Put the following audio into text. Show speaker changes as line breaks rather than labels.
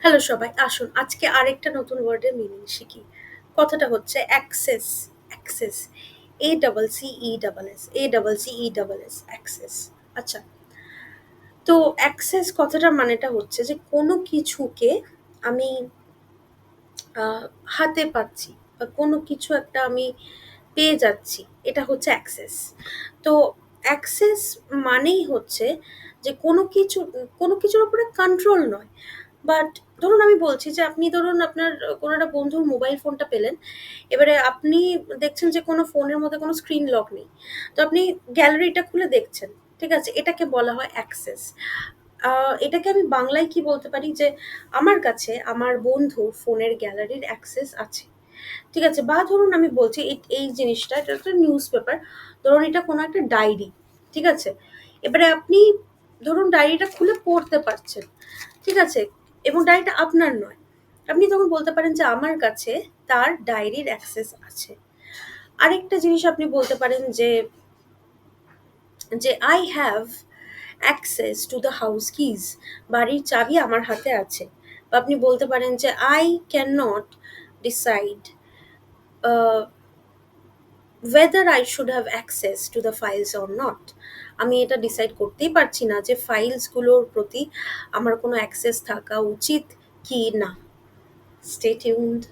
Hello সবাই, আসুন আজকে আরেকটা নতুন ওয়ার্ডের মিনিং শিখি। কথাটা হচ্ছে access. Access, A double C E double S, A double C E double S, access. আচ্ছা, তো অ্যাক্সেস কথাটার মানেটা হচ্ছে যে কোনো কিছুকে আমি আহ, হাতে পাচ্ছি বা কোনো কিছু একটা আমি পেয়ে যাচ্ছি, এটা হচ্ছে অ্যাক্সেস। তো অ্যাক্সেস মানেই হচ্ছে যে কোনো কিছুর উপরে কন্ট্রোল নয়, বাট ধরুন আমি বলছি যে আপনি ধরুন আপনার কোনো একটা বন্ধুর মোবাইল ফোনটা পেলেন, এবারে আপনি দেখছেন যে কোনো ফোনের মধ্যে কোনো স্ক্রিন লক নেই, তো আপনি গ্যালারিটা খুলে দেখছেন, ঠিক আছে, এটাকে বলা হয় অ্যাক্সেস। এটাকে আমি বাংলায় কি বলতে পারি যে আমার কাছে আমার বন্ধুর ফোনের গ্যালারির অ্যাক্সেস আছে, ঠিক আছে। বা ধরুন আমি বলছি এই জিনিসটা, এটা একটা নিউজ পেপার, ধরুন এটা কোনো একটা ডায়েরি, ঠিক আছে। এবারে আপনি ধরুন ডায়েরিটা খুলে পড়তে পারছেন, ঠিক আছে, এবং ডায়েরিটা আপনার নয়, আপনি তখন বলতে পারেন যে আমার কাছে তার ডায়েরির অ্যাক্সেস আছে। আরেকটা জিনিস আপনি বলতে পারেন যে যে I have access to the house keys, বাড়ির চাবি আমার হাতে আছে। বা আপনি বলতে পারেন যে I can not decide whether I should have access to the files or not. আমি এটা ডিসাইড করতেই পারছি না যে ফাইলসগুলোর প্রতি আমার কোনো অ্যাক্সেস থাকা উচিত কি না। Stay tuned.